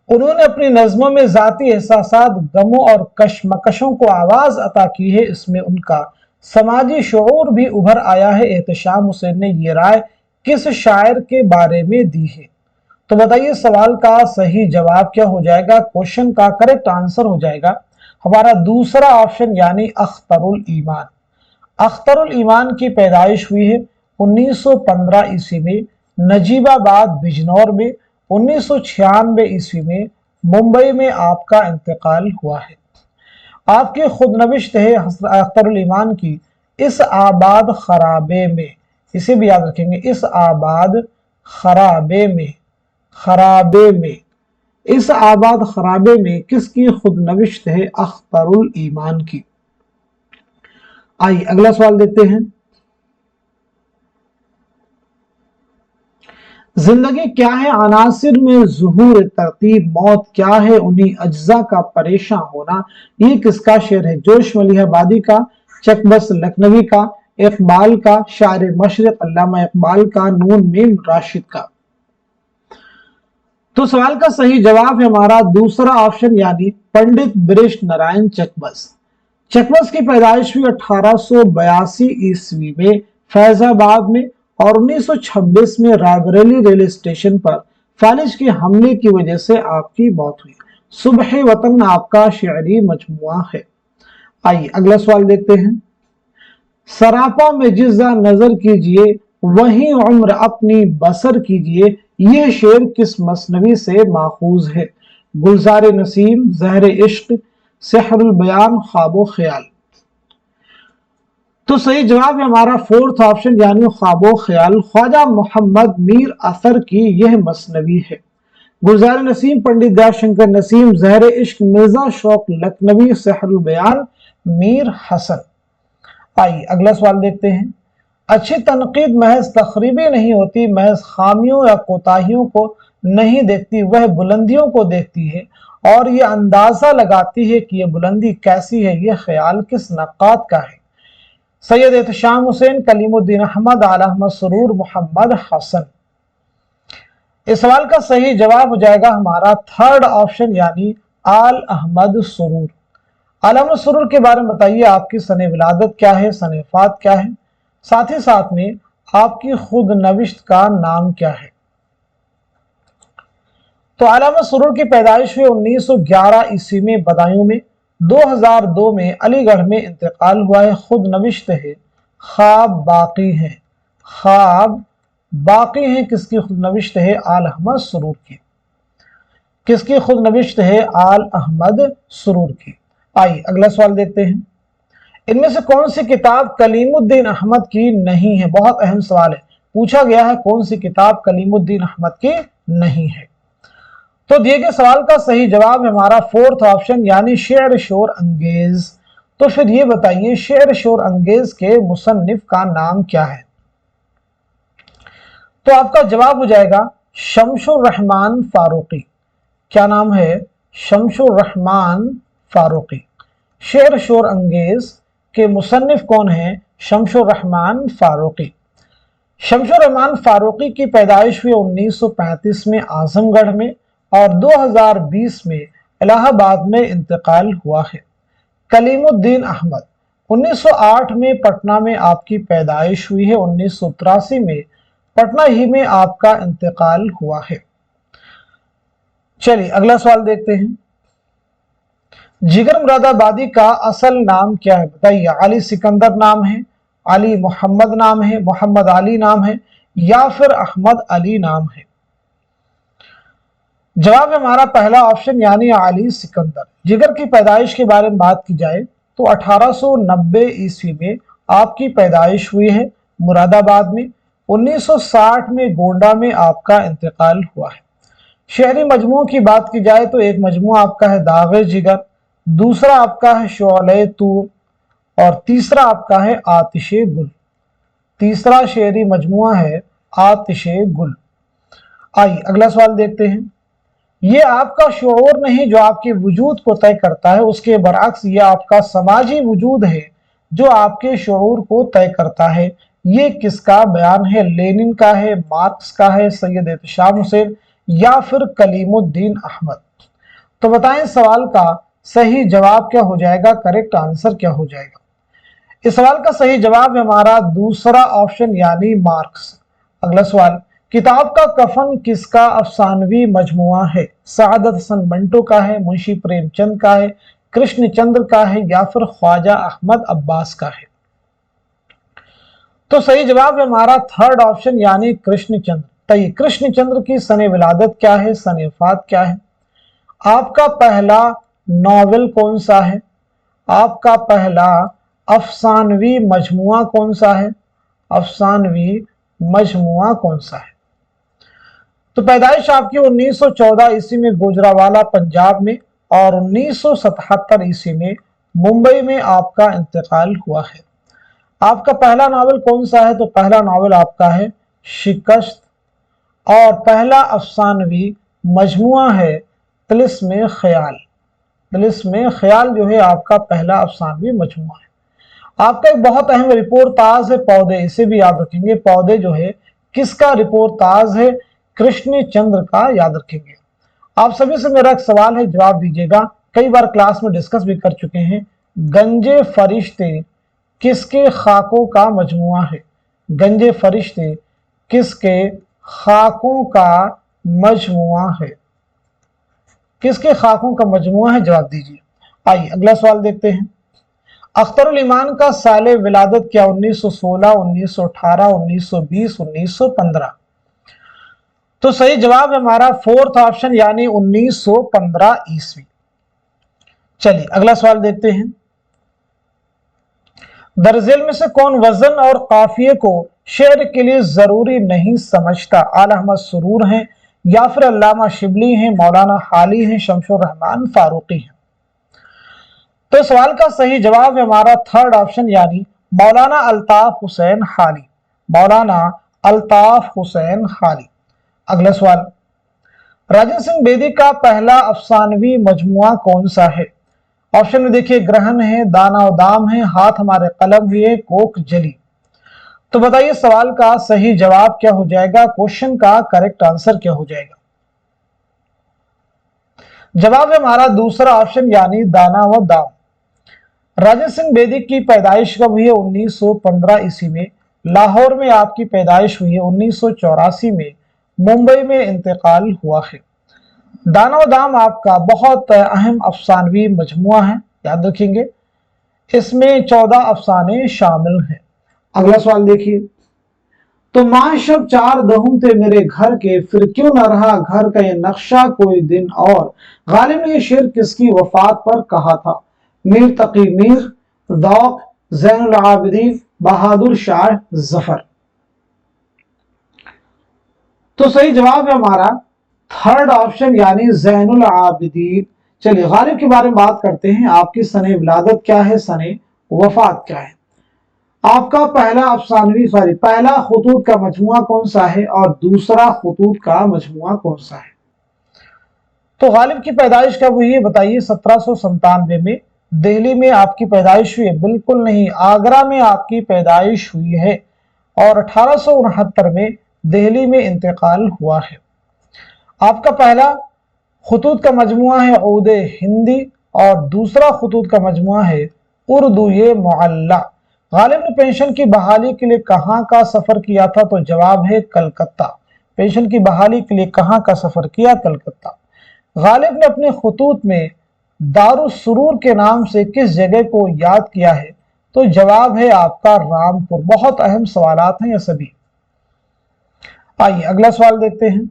A: उन्होंने अपनी नज़्मों में ज़ाती एहसासात, गमों और कशमकशों को आवाज़ अता की है। इसमें उनका समाजी शऊर भी उभर आया है। एहतशाम हुसैन ने ये राय किस शायर के बारे में दी है? तो बताइए सवाल का सही जवाब क्या हो जाएगा? क्वेश्चन का करेक्ट आंसर हो जाएगा हमारा दूसरा ऑप्शन यानी अख्तरुल ईमान। अख्तरुल ईमान की पैदाइश हुई है 1915 ईस्वी में नजीबाबाद बिजनौर में। 1996 ईस्वी में मुंबई में आपका इंतकाल हुआ है। आपकी खुदनविश्त है अख्तरुल ईमान की, इस आबाद खराबे में, इसे भी याद रखेंगे, इस आबाद खराबे में, इस आबाद खराबे में किसकी खुदनविश्त है? अख्तरुल ईमान की। आइए अगला सवाल देखते हैं। जिंदगी क्या है? अनासिर में ज़ुहूर तरतीब, मौत क्या है? उन्हीं अज्जा का परेशान होना। ये किसका शेर है? जोश मलिहाबादी का, चकबस लखनवी का, इकबाल का, शायर मशरिक अल्लामा इकबाल का, नून मीम राशिद का। तो सवाल का सही जवाब है हमारा दूसरा ऑप्शन यानी पंडित बृष्ट नारायण चकबस। चकबस की पैदाइश हुई 1882 ईस्वी में फैजाबाद में और 1926 में रायबरेली रेलवे स्टेशन पर फालिज के हमले की वजह से आपकी मौत हुई। सुबह वतन आपका शेरी मजमुआ है। आइए अगला सवाल देखते हैं। सरापा में जिज़ा नजर कीजिए, वहीं उम्र अपनी बसर कीजिए, यह शेर किस मसनवी से माखूज है? गुलजार नसीम, ज़हर इश्क, सेहरुल बयान, ख्वाबो ख्याल। तो सही जवाब है हमारा फोर्थ ऑप्शन यानी ख्वाबो ख्याल। ख्वाजा मोहम्मद मीर असर की यह मसनवी है। गुलजार नसीम, पंडित दयाशंकर नसीम, ज़हर इश्क, मिर्जा शौक लखनवी, सेहरुल बयान, मीर हसन। आइए अगला सवाल देखते हैं। अच्छी तनकीद महज तखरीबी नहीं होती, महज खामियों या कोताहियों को नहीं देखती, वह बुलंदियों को देखती है और यह अंदाजा लगाती है कि यह बुलंदी कैसी है। यह ख्याल किस नक्कात का है? सैयद एहतशाम हुसैन, कलीमुद्दीन अहमद, आला अहमद सुरूर, मोहम्मद हसन। इस सवाल का सही जवाब हो जाएगा हमारा थर्ड ऑप्शन यानी आल अहमद सुरूर। आल अहमद सुरूर के बारे में बताइए, आपकी सने विलादत क्या है, सने वफात क्या है, साथ ही साथ में आपकी खुद नविश्त का नाम क्या है? तो आल अहमद सुरूर की पैदाइश हुई 1911 ईस्वी में बदायूं में। 2002 में अलीगढ़ में इंतकाल हुआ है। खुद नविश्त है ख्वाब बाकी है, ख्वाब बाकी है। किसकी खुद नविश्त है? आल अहमद सुरूर की। किसकी खुद नविश्त है? आल अहमद सुरूर की। आइए अगला सवाल देखते हैं। इनमें से कौन सी किताब कलीमुद्दीन अहमद की नहीं है? बहुत अहम सवाल है, पूछा गया है कौन सी किताब कलीमुद्दीन अहमद की नहीं है। तो दिए गए सवाल का सही जवाब है हमारा फोर्थ ऑप्शन यानी शेर शोर अंगेज। तो फिर ये बताइए शेर शोर अंगेज के मुसन्निफ का नाम क्या है? तो आपका जवाब हो जाएगा शमशुर रहमान फारूकी। क्या नाम है? शमशुर रहमान फारूकी। शेर शोर अंगेज के मुसन्निफ कौन है? शमशुर रहमान फारूकी। शमशुर रहमान फारूकी की पैदाइश हुई 1935 में आजमगढ़ में और 2020 में इलाहाबाद में इंतकाल हुआ है। कलीमुद्दीन अहमद 1908 में पटना में आपकी पैदाइश हुई है। 1983 में पटना ही में आपका इंतकाल हुआ है। चलिए अगला सवाल देखते हैं। जिगर मुरादाबादी का असल नाम क्या है? बताइए। अली सिकंदर नाम है, अली मोहम्मद नाम है, मोहम्मद अली नाम है या फिर अहमद अली नाम है? जवाब है हमारा पहला ऑप्शन यानी अली सिकंदर। जिगर की पैदाइश के बारे में बात की जाए तो 1890 ईस्वी में आपकी पैदाइश हुई है मुरादाबाद में। 1960 में गोंडा में आपका इंतकाल हुआ है। शहरी मजमुओं की बात की जाए तो एक मजमुआ आपका है दागे जिगर, दूसरा आपका है शोले तूर और तीसरा आपका है आतिशे गुल। तीसरा शहरी मजमुआ है आतिशे गुल। आइए अगला सवाल देखते हैं। ये आपका शऊर नहीं जो आपके वजूद को तय करता है, उसके बरअक्स ये आपका समाजी वजूद है जो आपके शऊर को तय करता है। ये किसका बयान है? लेनिन का है, मार्क्स का है, सैयद एहतशाम हुसैन या फिर कलीमुद्दीन अहमद। तो बताएं सवाल का सही जवाब क्या हो जाएगा, करेक्ट आंसर क्या हो जाएगा। इस सवाल का सही जवाब है हमारा दूसरा ऑप्शन यानी मार्क्स। अगला सवाल, किताब का कफन किसका अफसानवी मजमुआ है? सआदत हसन मंटो का है, मुंशी प्रेमचंद का है, कृष्णचंद्र का है या फिर ख्वाजा अहमद अब्बास का है? तो सही जवाब है हमारा थर्ड ऑप्शन यानी कृष्णचंद्र। तो ये कृष्णचंद्र की सने विलादत क्या है, सने वफात क्या है? आपका पहला नॉवेल कौन सा है? आपका पहला अफसानवी मजमुआ कौन सा है? अफसानवी मजमुआ कौन सा है? तो पैदाइश आपकी 1914 ईस्वी में गुजरावाला पंजाब में और 1977 ईस्वी में मुंबई में आपका इंतकाल हुआ है। आपका पहला नावल कौन सा है? तो पहला नावल आपका है शिकस्त, और पहला अफसानवी मजमुआ है तिलिस्मे ख्याल। तिलिस्मे ख्याल जो है आपका पहला अफसानवी मजमुआ है। आपका एक बहुत अहम रिपोर्टाज है पौधे, इसे भी याद रखेंगे। पौधे जो है किसका रिपोर्टाज है? कृष्णचंद्र का, याद रखेंगे। आप सभी से मेरा एक सवाल है, जवाब दीजिएगा। कई बार क्लास में डिस्कस भी कर चुके हैं। गंजे फरिश्ते किसके खाकों का मजमुआ है? गंजे फरिश्ते किसके खाकों का मजमुआ है? किसके खाकों का मजमुआ है? जवाब दीजिए। आइए अगला सवाल देखते हैं। अख्तरुल ईमान का साले विलादत क्या? 1916, 1918, 1920, 1915? तो सही जवाब है हमारा फोर्थ ऑप्शन यानी 1915 ईस्वी। चलिए अगला सवाल देखते हैं। दरअसल में से कौन वजन और काफिये को शेर के लिए जरूरी नहीं समझता? आला अहमद सुरूर हैं या फिर अल्लामा शिबली हैं, मौलाना हाली हैं, शमशुर रहमान फारूकी हैं? तो सवाल का सही जवाब है हमारा थर्ड ऑप्शन यानी मौलाना अल्ताफ हुसैन हाली। मौलाना अल्ताफ हुसैन हाली। अगला सवाल, राजेंद्र सिंह बेदी का पहला अफसानवी मजमुआ कौन सा है? ऑप्शन में देखिए ग्रहण है, दाना और दाम है, हाथ हमारे कलम हुए, कोक जली। तो बताइए सवाल का सही जवाब क्या हो जाएगा, क्वेश्चन का करेक्ट आंसर क्या हो जाएगा? जवाब है हमारा दूसरा ऑप्शन यानी दाना व दाम। राजेंद्र सिंह बेदी की पैदाइश कब हुई है? 1915 ईस्वी में। लाहौर में आपकी पैदाइश हुई है। 1984 में मुंबई में इंतकाल हुआ है। दाना व दाम आपका बहुत अहम अफसानवी मजमुआ है, याद रखेंगे। इसमें 14 अफसाने शामिल हैं। अगला सवाल देखिए। तो माशब चार दहुम थे मेरे घर के, फिर क्यों न रहा घर का ये नक्शा कोई दिन और? गालिब ने ये शेर किसकी वफात पर कहा था? मीर तकी मीर, ज़ौक़, ज़ैनुल आबिदीन, बहादुर शाह जफर? तो सही जवाब है हमारा थर्ड ऑप्शन यानी ज़ैनुल आबिदीन। चलिए गालिब के बारे में बात करते हैं। आपकी सने विलादत क्या है, सने वफात क्या है? आपका पहला अफसानवी पहला खुतूत का मजमुआ कौन सा है और दूसरा खुतूत का मजमुआ कौन सा है? तो गालिब की पैदाइश कब हुई है बताइए? 1797 में। दिल्ली में आपकी पैदाइश हुई है? बिल्कुल नहीं, आगरा में आपकी पैदाइश हुई है और 1869 में दिल्ली में इंतकाल हुआ है। आपका पहला खुतूत का मजमुआ है ऊदे हिंदी और दूसरा खुतूत का मजमुआ है उर्दू ये मुअल्ला। गालिब ने पेंशन की बहाली के लिए कहाँ का सफर किया था? तो जवाब है कलकत्ता। पेंशन की बहाली के लिए कहाँ का सफर किया? कलकत्ता। गालिब ने अपने खुतूत में दारुस सुरूर के नाम से किस जगह को याद किया है? तो जवाब है आपका रामपुर। बहुत अहम सवालात हैं ये सभी। आइए अगला सवाल देखते हैं।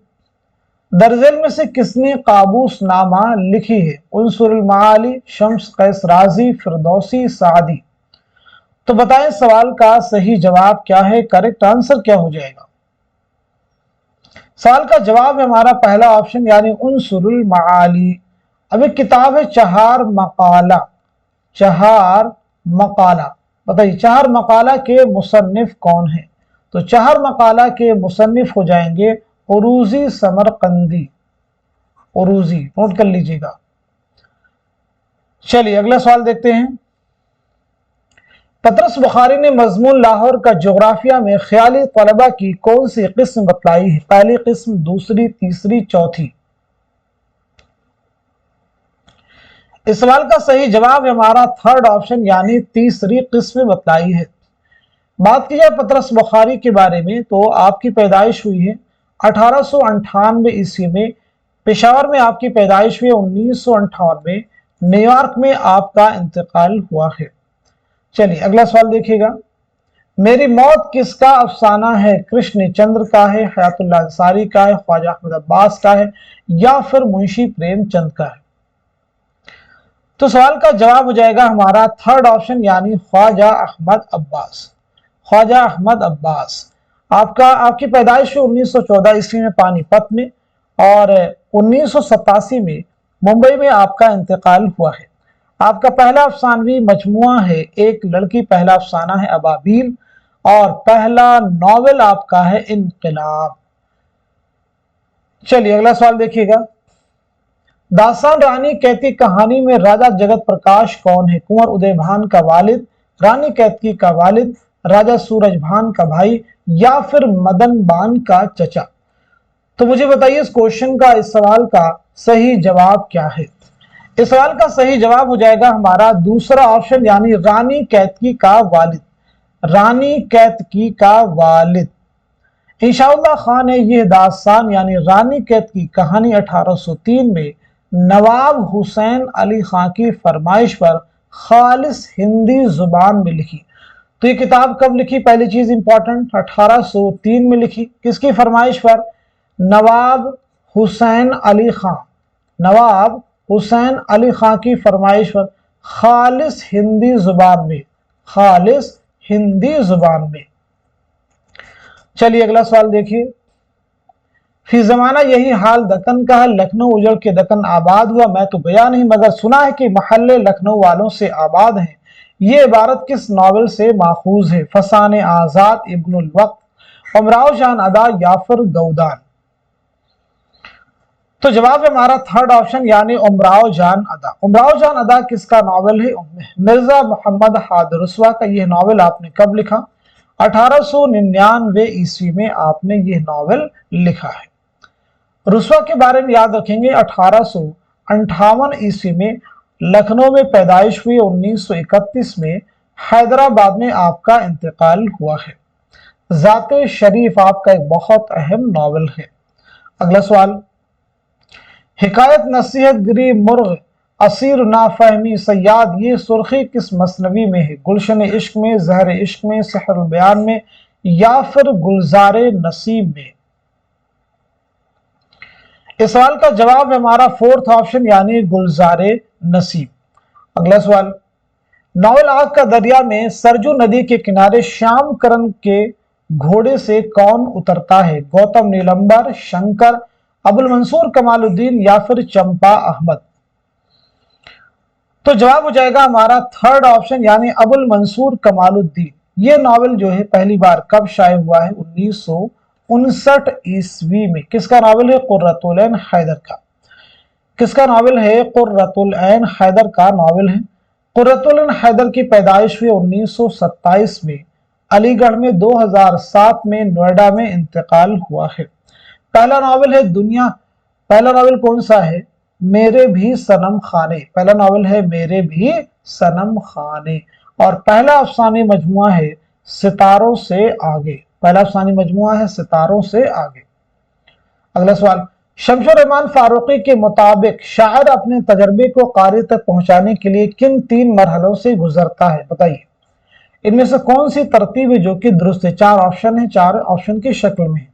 A: दरजेल में से किसने काबूस नामा लिखी है? उनसुरुल माली, शम्स कैस राजी, फिरदौसी, सादी? तो बताएं सवाल का सही जवाब क्या है, करेक्ट आंसर क्या हो जाएगा? सवाल का जवाब है हमारा पहला ऑप्शन यानी उनसुरुल माली। अब एक किताब है चहार मकाला। चहार मकाला, बताइए चहार मकाला के मुसन्निफ कौन है? तो चहार मकाला के मुसन्निफ हो जाएंगे उरूजी समरकंदी। उरूजी, नोट कर लीजिएगा। चलिए अगला सवाल देखते हैं। पतरस बुखारी ने मजमून लाहौर का जोग्राफिया में ख्याली तलबा की कौन सी किस्म बतलाई है? पहली किस्म, दूसरी, तीसरी, चौथी। इस सवाल का सही जवाब हमारा थर्ड ऑप्शन यानी तीसरी किस्म बतलाई है। बात की जाए पतरस बुखारी के बारे में तो आपकी पैदाइश हुई है 1898 ईस्वी में, पेशावर में आपकी पैदाइश हुई 1958, न्यूयॉर्क में आपका इंतकाल हुआ है। चलिए अगला सवाल देखिएगा। मेरी मौत किसका अफसाना है? कृष्ण चंद्र का है, हयातुल्लाह अंसारी का है, ख्वाजा अहमद अब्बास का है, या फिर मुंशी प्रेमचंद का है? तो सवाल का जवाब हो जाएगा हमारा थर्ड ऑप्शन यानी ख्वाजा अहमद अब्बास। ख्वाजा अहमद अब्बास आपकी पैदाइश 1914 ईस्वी में पानीपत में, और 1987 में मुंबई में आपका इंतकाल हुआ है। आपका पहला अफसानवी मजमुआ है एक लड़की, पहला अफसाना है अबाबील, और पहला नॉवेल आपका है इनकलाब। चलिए अगला सवाल देखिएगा। दास्तान रानी कैती कहानी में राजा जगत प्रकाश कौन है? कुंवर उदय भान का वालिद, रानी कैतकी का वालिद, राजा सूरज भान का भाई, या फिर मदन बान का चचा? तो मुझे बताइए इस क्वेश्चन का, इस सवाल का सही जवाब क्या है? इस सवाल का सही जवाब हो जाएगा हमारा दूसरा ऑप्शन यानी रानी कैतकी का वालिद। रानी कैतकी का वालिद इंशाअल्लाह खान ने यह दास्तान यानी रानी कैतकी कहानी 1803 में नवाब हुसैन अली खां की फरमाइश पर खालिस हिंदी जुबान में लिखी। तो ये किताब कब लिखी? पहली चीज इंपॉर्टेंट, 1803 में लिखी। किसकी फरमाइश पर? नवाब हुसैन अली खां। नवाब हुसैन अली खां की फरमाइश पर खालिस हिंदी जुबान में, खालिस हिंदी जुबान में। चलिए अगला सवाल देखिए। फी जमाना यही हाल दक्कन का है, लखनऊ उजड़ के दक्कन आबाद हुआ, मैं तो गया नहीं मगर सुना है कि महल्ले लखनऊ वालों से आबाद हैं। ये इबारत किस नावल से माखूज है? फसान आजाद, इब्नुल वक्त, उमराव जान अदा, या फिर गौदान? तो जवाब है हमारा थर्ड ऑप्शन यानी उमराव जान अदा। उमराव जान अदा किसका नावल है? मिर्जा मोहम्मद हाद रुस्वा का। यह नावल आपने कब लिखा? 1899 ईस्वी में आपने यह नावल लिखा है। रुस्वा के बारे में याद रखेंगे 1858 ईस्वी में लखनऊ में पैदाइश हुई, 1931 में हैदराबाद में आपका इंतकाल हुआ है। जाते शरीफ आपका एक बहुत अहम नावल है। अगला सवाल। हिकायत नसीहत गिरी मुर्ग असीर नाफहमी सयाद ये सुर्खी किस मसनवी में है? गुलशन इश्क में, जहर इश्क में, सहर बयान में, या फिर गुलजारे नसीब में? इस सवाल का जवाब है हमारा फोर्थ ऑप्शन यानी गुलजारे नसीब। अगला सवाल। नावल आग का दरिया में सरजू नदी के किनारे श्याम करण के घोड़े से कौन उतरता है? गौतम नीलंबर, शंकर, अबुल मंसूर कमालुद्दीन, या फिर चंपा अहमद? तो जवाब हो जाएगा हमारा थर्ड ऑप्शन यानी अबुल मंसूर कमालुद्दीन। ये नावल जो है पहली बार कब शाये हुआ है? 1959 ईस्वी में। किसका नावल है? कुर्रतुल ऐन हैदर का। किसका नावल है? कुर्रतुल ऐन हैदर का नावल है। कुर्रतुल ऐन हैदर की पैदाइश हुई 1927 में, अलीगढ़ में 2007 में, नोएडा में इंतकाल हुआ है। पहला नावल है दुनिया। पहला नावल कौन सा है? मेरे भी सनम खाने। पहला नावल है मेरे भी सनम खाने। और पहला अफसानी मजमुआ है सितारों से आगे। पहला अफसानी मजमुआ है सितारों से आगे। अगला सवाल। शमशुर रहमान फारूकी के मुताबिक शायर अपने तजर्बे को कारी तक पहुंचाने के लिए किन 3 मरहलों से गुजरता है? बताइए इनमें से कौन सी तरतीब है जो कि दुरुस्त है? 4 ऑप्शन है, 4 ऑप्शन की शक्ल में।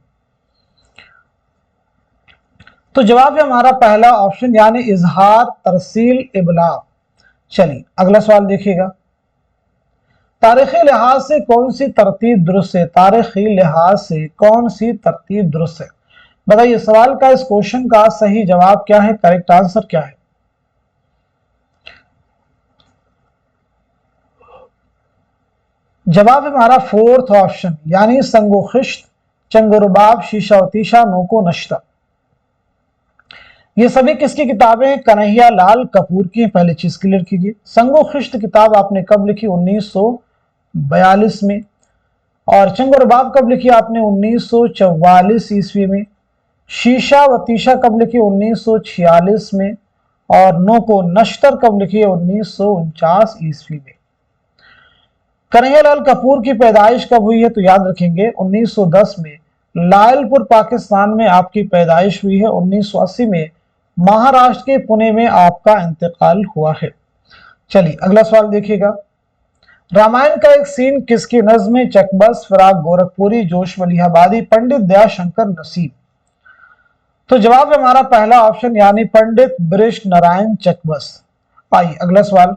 A: तो जवाब है हमारा पहला ऑप्शन यानी इजहार, तरसील, इबलाग। चलिए अगला सवाल देखिएगा। तारीखी लिहाज से कौन सी तरतीब दुरुस्त है? तारीखी लिहाज से कौन सी तरतीब दुरुस्त है? बताइए सवाल का, इस क्वेश्चन का सही जवाब क्या है? करेक्ट आंसर क्या है? जवाब है हमारा फोर्थ ऑप्शन यानी संगो खिश्त, चंगो रुबाब, शीशा और तीशा, नोको नश्ता। ये सभी किसकी किताबें हैं? कन्हैया लाल कपूर की। पहली चीज क्लियर कीजिए। संगो खिश्त किताब आपने कब लिखी? 19 1942 में। और चंग और बाब कब लिखी आपने? 1944 ईस्वी में। शीशा व तीशा कब लिखी? 1946 में। और नो को नश्तर कब लिखी है? 1949 ईस्वी में। कन्हैयालाल कपूर की पैदाइश कब हुई है? तो याद रखेंगे 1910 में लायलपुर पाकिस्तान में आपकी पैदाइश हुई है। 1980 में महाराष्ट्र के पुणे में आपका इंतकाल हुआ है। चलिए अगला सवाल देखिएगा। रामायण का एक सीन किसकी नज्म में? चकबस, फिराक गोरखपुरी, जोश मलिहाबादी, पंडित दयाशंकर नसीब। तो जवाब है हमारा पहला ऑप्शन यानी पंडित ब्रिश नारायण चकबस। आइए अगला सवाल।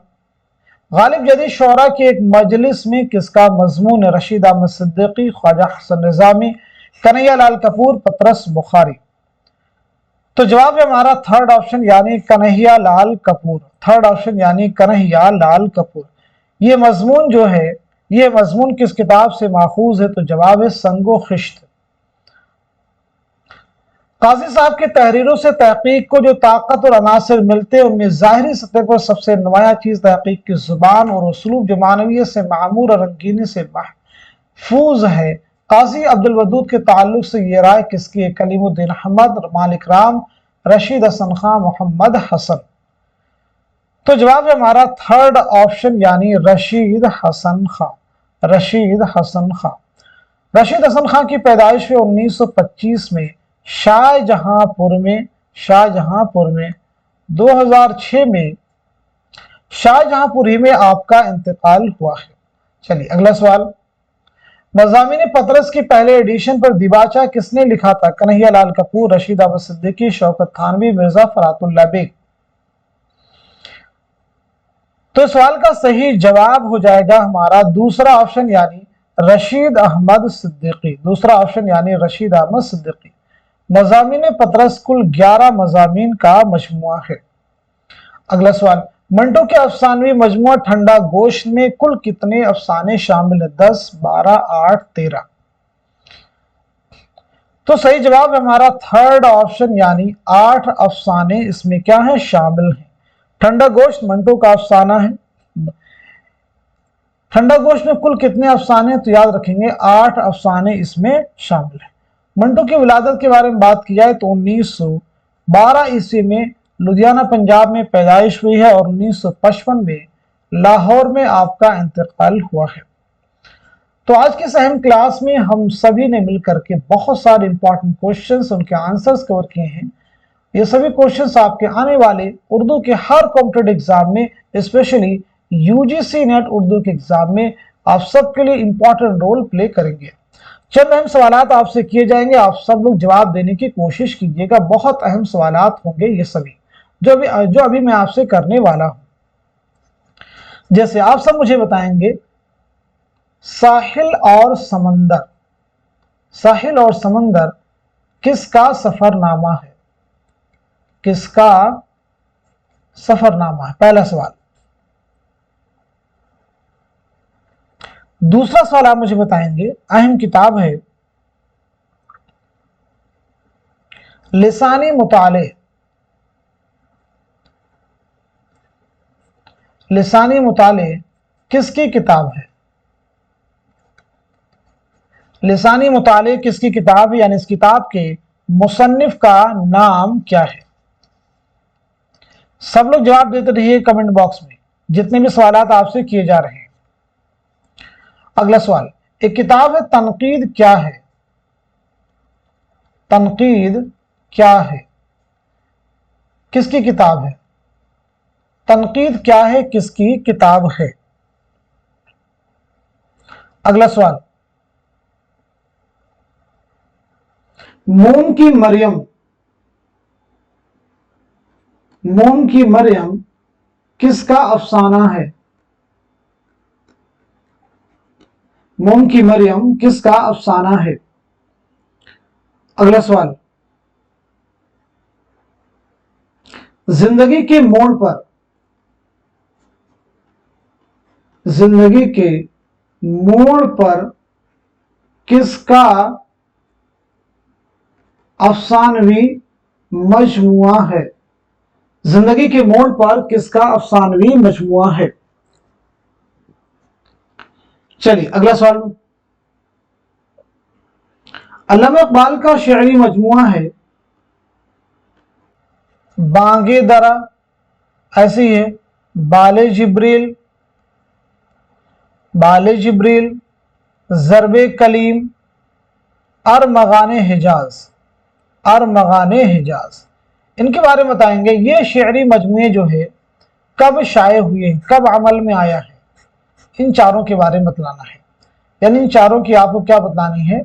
A: गालिब जदीद शोरा की एक मजलिस में किसका मजमून? रशीद अहमद सिद्दीकी, ख्वाजा हसन निजामी, कन्हैयालाल कपूर, पतरस बुखारी। तो जवाब है हमारा थर्ड ऑप्शन यानी कन्हैयालाल कपूर। थर्ड ऑप्शन यानी कन्हैयालाल कपूर। ये मजमून जो है, ये मजमून किस किताब से माखूज है? तो जवाब है संगो खिश्त। काजी साहब की तहरीरों से तहकीक को जो ताकत और अनासर मिलते हैं, उनमें ज़ाहिरी सतह पर सबसे नुमाया चीज़ तहकीक की ज़ुबान और उसलूब जो मानवियत से मामूर और रंगीनी से महफूज है। काजी अब्दुल वदूद के ताल्लुक से ये राय किसकी है? कलीमुद्दीन अहमद, मालिक राम, रशीद हसन खां, मोहम्मद हसन। तो जवाब है हमारा थर्ड ऑप्शन यानी रशीद हसन खां। रशीद हसन खां। रशीद हसन खां की पैदाइश हुई 1925 में शाहजहांपुर में। 2006 में शाहजहांपुर ही में आपका इंतकाल हुआ है। चलिए अगला सवाल। मज़ामीन पतरस की पहले एडिशन पर दिबाचा किसने लिखा था? कन्हैयालाल कपूर, रशीद अहमद सिद्दीकी, शौकत थानवी, मिर्जा फरातुल्लाह बेग। तो सवाल का सही जवाब हो जाएगा हमारा दूसरा ऑप्शन यानी रशीद अहमद सिद्दीकी। दूसरा ऑप्शन यानी रशीद अहमद सिद्दीकी। मज़ामीन पतरस कुल 11 मज़ामीन का मजमुआ है। अगला सवाल। मंटो के अफसानवी मजमुआ ठंडा गोश्त में कुल कितने अफसाने शामिल है? 10, 12, 8, 13। तो सही जवाब हमारा थर्ड ऑप्शन यानी 8 अफसाने इसमें क्या है? शामिल है। ठंडा गोश्त मंटो का अफसाना है। ठंडा गोश्त में कुल कितने अफसाने? तो याद रखेंगे 8 अफसाने इसमें शामिल है। मंटो की विलादत के बारे में बात की जाए तो 1912 ईस्वी में लुधियाना पंजाब में पैदाइश हुई है और 1955 में लाहौर में आपका इंतकाल हुआ है। तो आज के इस अहम क्लास में हम सभी ने मिलकर के बहुत सारे इंपॉर्टेंट क्वेश्चंस, उनके आंसर्स कवर किए हैं। ये सभी क्वेश्चंस आपके आने वाले उर्दू के हर कॉम्पिटेटिव एग्जाम में, स्पेशली यूजीसी नेट उर्दू के एग्जाम में आप सबके लिए इंपॉर्टेंट रोल प्ले करेंगे। चंद अहम सवालात आपसे किए जाएंगे, आप सब लोग जवाब देने की कोशिश कीजिएगा। बहुत अहम सवालात होंगे ये सभी जो अभी मैं आपसे करने वाला हूं। जैसे आप सब मुझे बताएंगे साहिल और समंदर। साहिल और समंदर किसका सफरनामा है? किसका सफरनामा है? पहला सवाल। दूसरा सवाल आप मुझे बताएंगे, अहम किताब है लिसानी मुताले। लिसानी मुताले किसकी किताब है? लिसानी मुताले किसकी किताब है, यानी इस किताब के मुसन्निफ का नाम क्या है? सब लोग जवाब देते रहिए कमेंट बॉक्स में, जितने भी सवालात आपसे किए जा रहे हैं। अगला सवाल। एक किताब है तनकीद क्या है? तनकीद क्या है? किसकी किताब है? तनकीद क्या है? किसकी किताब है? अगला सवाल। मोम की मरियम। मोम की मरियम किसका अफसाना है? मोम की मरियम किसका अफसाना है? अगला सवाल। जिंदगी के मोड़ पर, जिंदगी के मोड़ पर किसका अफसानवी मजमुआ है? जिंदगी के मोड़ पर किसका अफसानवी मजमुआ है? चलिए अगला सवाल। अल्लामा इकबाल का शेरी मजमुआ है बांगे दरा, ऐसी है बाले जिब्रील, ज़रबे कलीम, अरमगाने हिजाज। इनके बारे में बताएंगे। ये शेरी मजमुए जो है कब शाये हुए, कब अमल में आया है, इन चारों के बारे में बतलाना है। यानी इन चारों की आपको क्या बतलानी है,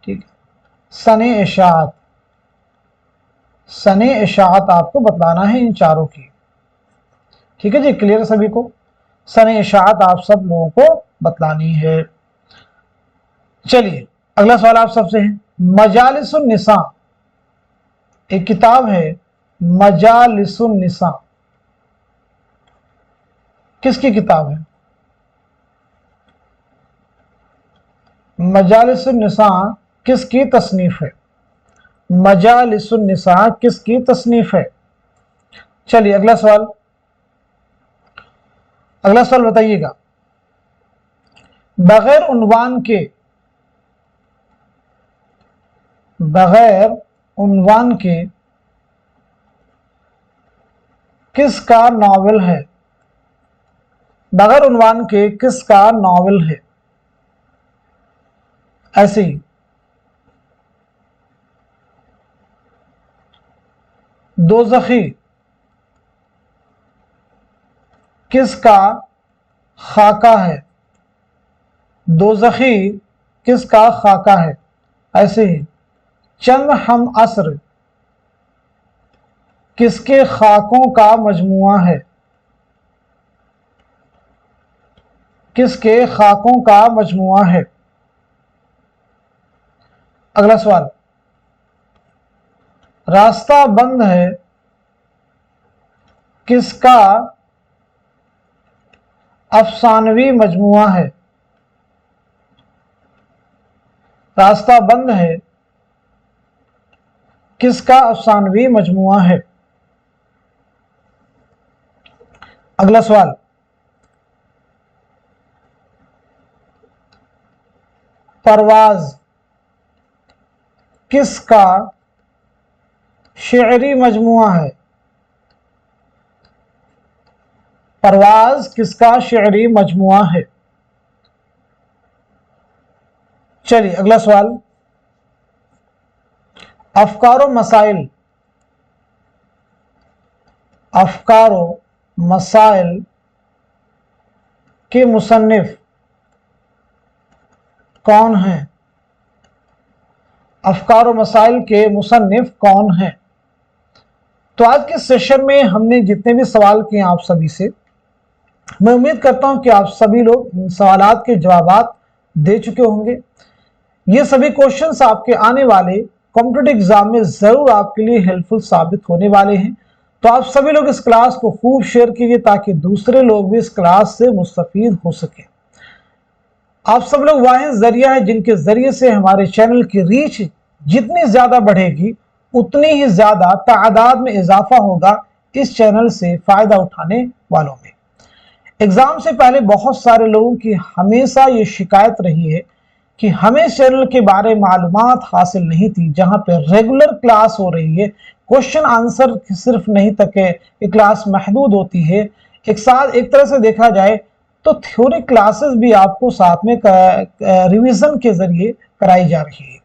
A: ठीक है, सने इशाअत आपको बतलाना है इन चारों की। ठीक है जी, क्लियर सभी को? सने इशाअत आप सब लोगों को बतलानी है। चलिए अगला सवाल आप सबसे है। मजालिसुन निसा, एक किताब है मजालिसुन निसा, किसकी किताब है? मजालिसुन निसा किसकी तसनीफ है? मजालिसुन निसा किसकी तसनीफ है? चलिए अगला सवाल बताइएगा। बगैर उन्वान के किसका नॉवेल है? बगैर उन्वान के किसका नॉवेल है? ऐसे ही दोज़खी किसका खाका है? दोज़खी किसका खाका है? ऐसे ही चंद हम असर किसके खाकों का मजमुआ है? किसके खाकों का मजमुआ है? अगला सवाल। रास्ता बंद है किसका अफसानवी मजमुआ है? रास्ता बंद है किसका अफसानवी मजमुआ है? अगला सवाल। परवाज किसका शेरी मजमुआ है? परवाज किसका शेरी मजमुआ है? चलिए अगला सवाल। अफकारो मसाइल के मुसन्निफ कौन हैं? अफकारो मसाइल के मुसन्निफ कौन हैं? तो आज के सेशन में हमने जितने भी सवाल किए आप सभी से, मैं उम्मीद करता हूं कि आप सभी लोग इन सवालात के जवाबात दे चुके होंगे। ये सभी क्वेश्चंस आपके आने वाले कॉम्पिटिटिव एग्जाम में जरूर आपके लिए हेल्पफुल साबित होने वाले हैं। तो आप सभी लोग इस क्लास को खूब शेयर कीजिए ताकि दूसरे लोग भी इस क्लास से मुस्तफीद हो सके। आप सब लोग वाहिद जरिया है जिनके जरिए से हमारे चैनल की रीच जितनी ज्यादा बढ़ेगी उतनी ही ज्यादा तादाद में इजाफा होगा इस चैनल से फायदा उठाने वालों में। एग्जाम से पहले बहुत सारे लोगों की हमेशा ये शिकायत रही है कि हमें चैनल के बारे में मालूमात हासिल नहीं थी। जहां पे रेगुलर क्लास हो रही है, क्वेश्चन आंसर सिर्फ नहीं तक है, ये क्लास महदूद होती है। एक तरह से देखा जाए तो थ्योरी क्लासेस भी आपको साथ में रिवीजन के जरिए कराई जा रही है।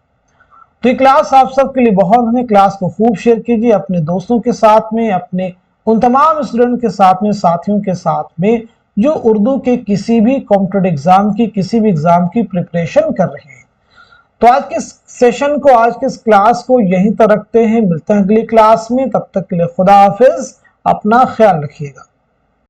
A: तो ये क्लास आप सबके लिए बहुत है। क्लास को खूब शेयर कीजिए अपने दोस्तों के साथ में, अपने उन तमाम स्टूडेंट के साथ में, साथियों के साथ में जो उर्दू के किसी भी कॉम्पिटिटिव एग्जाम की, किसी भी एग्जाम की प्रिपरेशन कर रहे हैं। तो आज के सेशन को, आज के इस क्लास को यहीं तक रखते हैं। मिलते हैं अगली क्लास में, तब तक के लिए खुदा हाफिज, अपना ख्याल रखिएगा।